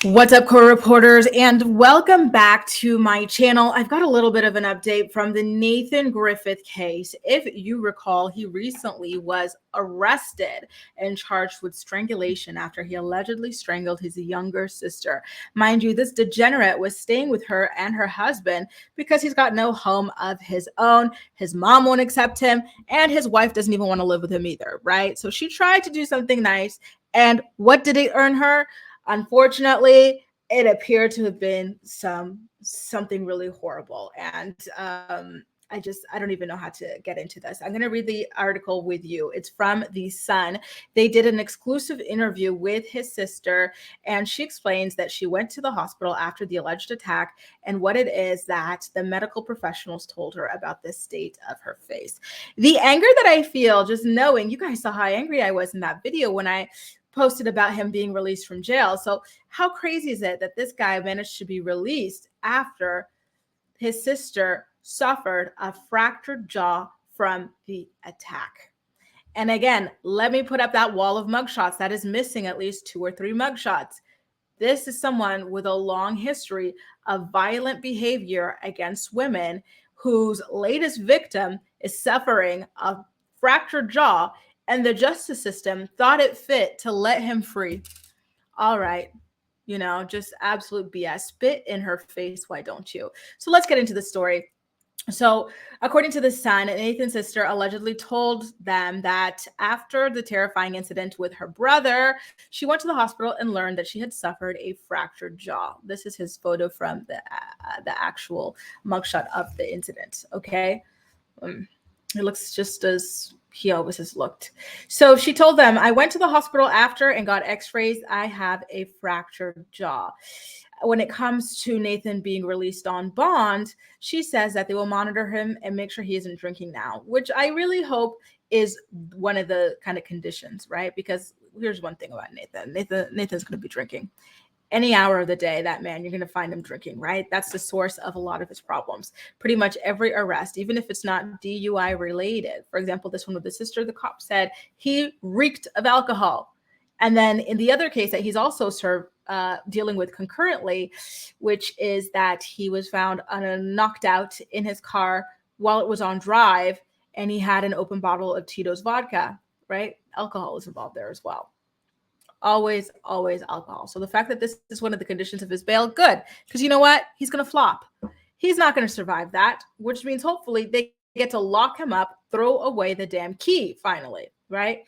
What's up, core reporters, and welcome back to my channel. I've got a little bit of an update from the Nathan Griffith case. If you recall, he recently was arrested and charged with strangulation after he allegedly strangled his younger sister. Mind you, this degenerate was staying with her and her husband because he's got no home of his own. His mom won't accept him, and his wife doesn't even want to live with him either, right? So she tried to do something nice, and what did it earn her? Unfortunately, it appeared to have been something really horrible. And I don't even know how to get into this. I'm going to read the article with you. It's from The Sun. They did an exclusive interview with his sister, and she explains that she went to the hospital after the alleged attack and what it is that the medical professionals told her about the state of her face. The anger that I feel just knowing, you guys saw how angry I was in that video when I posted about him being released from jail. So how crazy is it that this guy managed to be released after his sister suffered a fractured jaw from the attack? And again, let me put up that wall of mugshots that is missing at least 2 or 3 mugshots. This is someone with a long history of violent behavior against women whose latest victim is suffering a fractured jaw, and the justice system thought it fit to let him free. All right. Just absolute BS. Spit in her face. Why don't you? So let's get into the story. So, according to The Sun, Nathan's sister allegedly told them that after the terrifying incident with her brother, she went to the hospital and learned that she had suffered a fractured jaw. This is his photo from the actual mugshot of the incident. Okay, it looks just as he always has looked. So she told them, I went to the hospital after and got x-rays. I have a fractured jaw. When it comes to Nathan being released on bond, she says that they will monitor him and make sure he isn't drinking now, which I really hope is one of the kind of conditions, right? Because here's one thing about Nathan's going to be drinking. Any hour of the day, that man, you're going to find him drinking, right? That's the source of a lot of his problems. Pretty much every arrest, even if it's not DUI related. For example, this one with the sister, the cop said he reeked of alcohol. And then in the other case that he's also dealing with concurrently, which is that he was found knocked out in his car while it was on drive, and he had an open bottle of Tito's vodka, right? Alcohol is involved there as well. Always alcohol. So the fact that this is one of the conditions of his bail, good. Because you know what? He's going to flop. He's not going to survive that, which means hopefully they get to lock him up, throw away the damn key finally, right?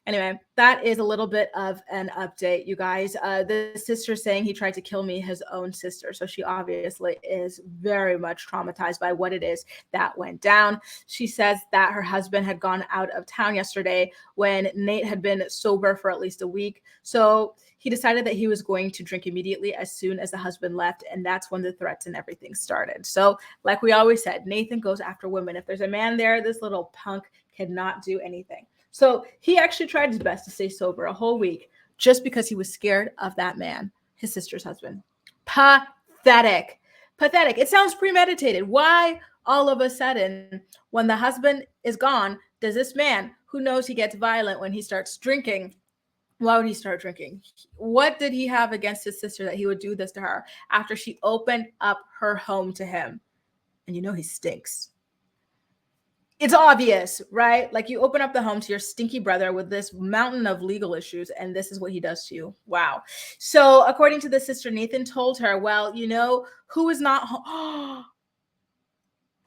Anyway, that is a little bit of an update, you guys. The sister saying he tried to kill me, his own sister. So she obviously is very much traumatized by what it is that went down. She says that her husband had gone out of town yesterday when Nate had been sober for at least a week. So he decided that he was going to drink immediately as soon as the husband left. And that's when the threats and everything started. So like we always said, Nathan goes after women. If there's a man there, this little punk cannot do anything. So he actually tried his best to stay sober a whole week just because he was scared of that man, his sister's husband. Pathetic. It sounds premeditated. Why all of a sudden, when the husband is gone, does this man, who knows he gets violent when he starts drinking, why would he start drinking? What did he have against his sister that he would do this to her after she opened up her home to him? And you know he stinks. It's obvious, right? Like you open up the home to your stinky brother with this mountain of legal issues, and this is what he does to you. Wow. So according to the sister, Nathan told her, well, you know, who is not home?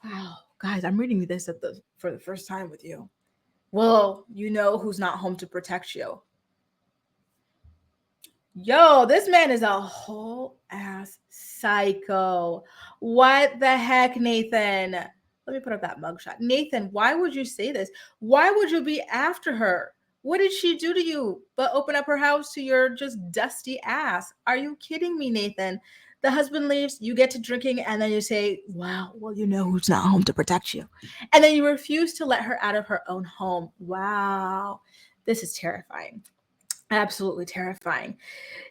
Wow, guys, I'm reading this for the first time with you. Well, you know who's not home to protect you. Yo, this man is a whole ass psycho. What the heck, Nathan? Let me put up that mugshot. Nathan, why would you say this? Why would you be after her? What did she do to you but open up her house to your just dusty ass? Are you kidding me, Nathan? The husband leaves, you get to drinking, and then you say, wow, well, you know who's not home to protect you. And then you refuse to let her out of her own home. Wow, this is terrifying. Absolutely terrifying.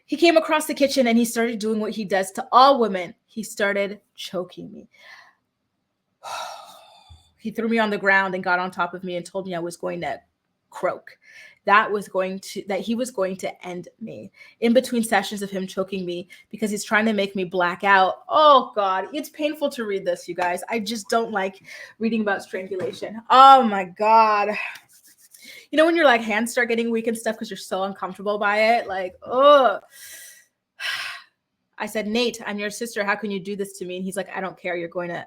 He came across the kitchen and he started doing what he does to all women. He started choking me. He threw me on the ground and got on top of me and told me I was going to croak. that he was going to end me in between sessions of him choking me because he's trying to make me black out. Oh God, it's painful to read this, you guys. I just don't like reading about strangulation. Oh my God. You know when your like hands start getting weak and stuff because you're so uncomfortable by it? Like, oh. I said, Nate, I'm your sister. How can you do this to me? And he's like, I don't care. You're going to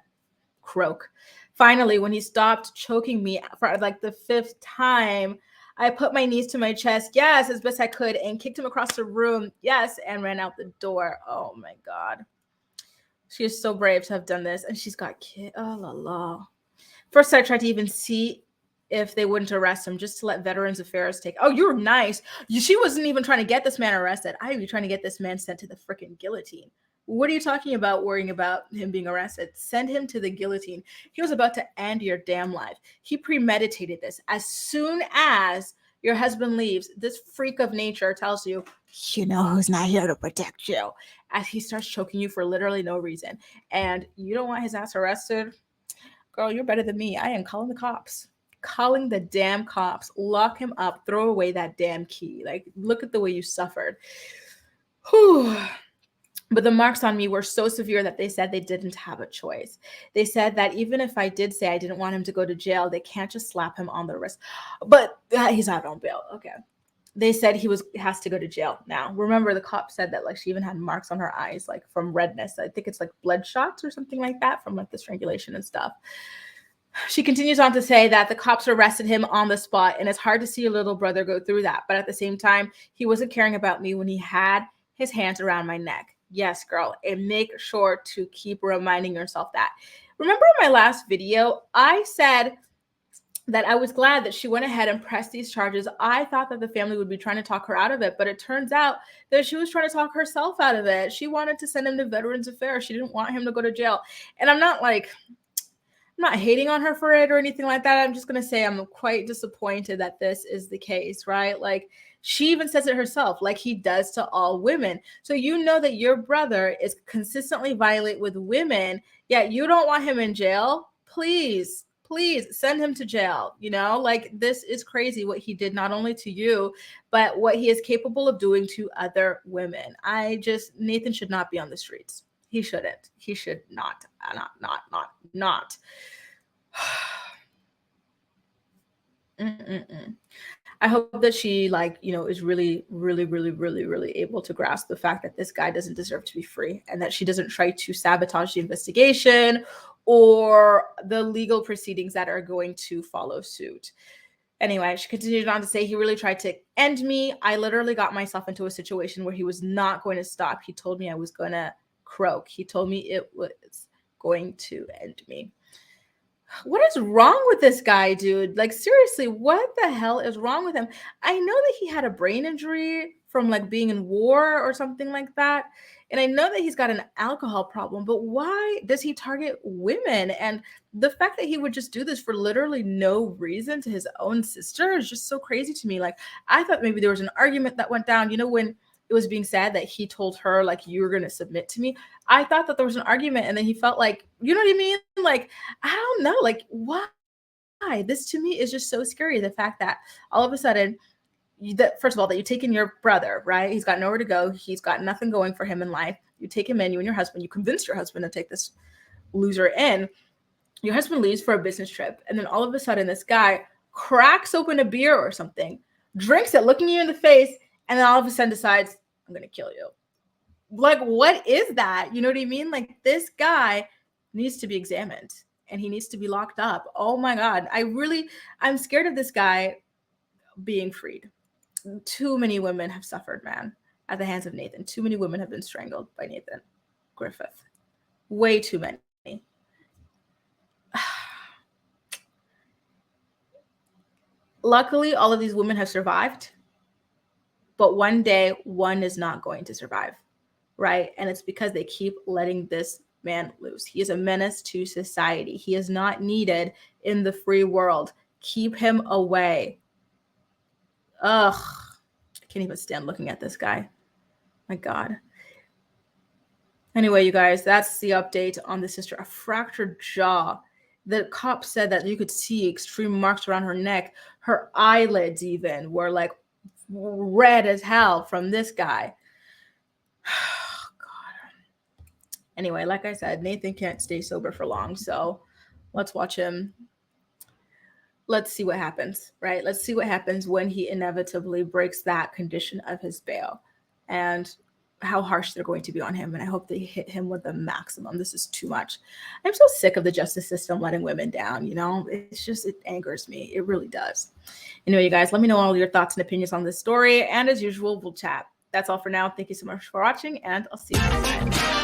croak. Finally, when he stopped choking me for like the 5th time, I put my knees to my chest, yes, as best I could, and kicked him across the room, yes, and ran out the door. Oh my God. She is so brave to have done this. And she's got kids. Oh la la. First, I tried to even see if they wouldn't arrest him just to let Veterans Affairs take. Oh, you're nice. She wasn't even trying to get this man arrested. I'd be trying to get this man sent to the freaking guillotine. What are you talking about worrying about him being arrested? Send him to the guillotine. He was about to end your damn life. He premeditated this. As soon as your husband leaves, this freak of nature tells you, you know who's not here to protect you, as he starts choking you for literally no reason. And you don't want his ass arrested? Girl, you're better than me. I am calling the cops. Calling the damn cops. Lock him up. Throw away that damn key. Like, look at the way you suffered. Whew. But the marks on me were so severe that they said they didn't have a choice. They said that even if I did say I didn't want him to go to jail, they can't just slap him on the wrist. But he's out on bail. Okay. They said he has to go to jail now. Remember, the cop said that like she even had marks on her eyes, like from redness. I think it's like blood shots or something like that from like the strangulation and stuff. She continues on to say that the cops arrested him on the spot, and it's hard to see your little brother go through that. But at the same time, he wasn't caring about me when he had his hands around my neck. Yes, girl, and make sure to keep reminding yourself that. Remember in my last video, I said that I was glad that she went ahead and pressed these charges. I thought that the family would be trying to talk her out of it, but it turns out that she was trying to talk herself out of it. She wanted to send him to Veterans Affairs. She didn't want him to go to jail. And I'm not hating on her for it or anything like that. I'm just going to say I'm quite disappointed that this is the case, right? Like, she even says it herself, like he does to all women. So you know that your brother is consistently violent with women, yet you don't want him in jail. Please send him to jail. You know, like, this is crazy what he did, not only to you, but what he is capable of doing to other women. Nathan should not be on the streets. He shouldn't. He should not. Not. I hope that she is really, really, really, really, really able to grasp the fact that this guy doesn't deserve to be free, and that she doesn't try to sabotage the investigation or the legal proceedings that are going to follow suit. Anyway, she continued on to say, he really tried to end me. I literally got myself into a situation where he was not going to stop. He told me I was going to croak. He told me it was going to end me. What is wrong with this guy, dude? Like, seriously, what the hell is wrong with him? I know that he had a brain injury from like being in war or something like that. And I know that he's got an alcohol problem, but why does he target women? And the fact that he would just do this for literally no reason to his own sister is just so crazy to me. Like, I thought maybe there was an argument that went down, you know, when it was being said that he told her, like, you were going to submit to me. I thought that there was an argument, and then he felt like, you know what I mean? Like, I don't know, like, why? This to me is just so scary. The fact that all of a sudden, first of all, that you take in your brother, right? He's got nowhere to go. He's got nothing going for him in life. You take him in, you and your husband, you convince your husband to take this loser in. Your husband leaves for a business trip, and then all of a sudden, this guy cracks open a beer or something, drinks it, looking you in the face, and then all of a sudden decides, I'm going to kill you. Like, what is that? You know what I mean? Like, this guy needs to be examined, and he needs to be locked up. Oh my God. I'm scared of this guy being freed. Too many women have suffered, man, at the hands of Nathan. Too many women have been strangled by Nathan Griffith. Way too many. Luckily, all of these women have survived, but one day one is not going to survive, right? And it's because they keep letting this man loose. He is a menace to society. He is not needed in the free world. Keep him away. Ugh, I can't even stand looking at this guy. My God. Anyway, you guys, that's the update on the sister. A fractured jaw The cop said that you could see extreme marks around her neck. Her eyelids even were like red as hell from this guy. God. Anyway, like I said, Nathan can't stay sober for long, so let's watch him. Let's see what happens, right? Let's see what happens when he inevitably breaks that condition of his bail, and how harsh they're going to be on him. And I hope they hit him with the maximum. This is too much. I'm so sick of the justice system letting women down. You know, it's just, it angers me. It really does. Anyway, you guys, let me know all your thoughts and opinions on this story. And as usual, we'll chat. That's all for now. Thank you so much for watching, and I'll see you next time.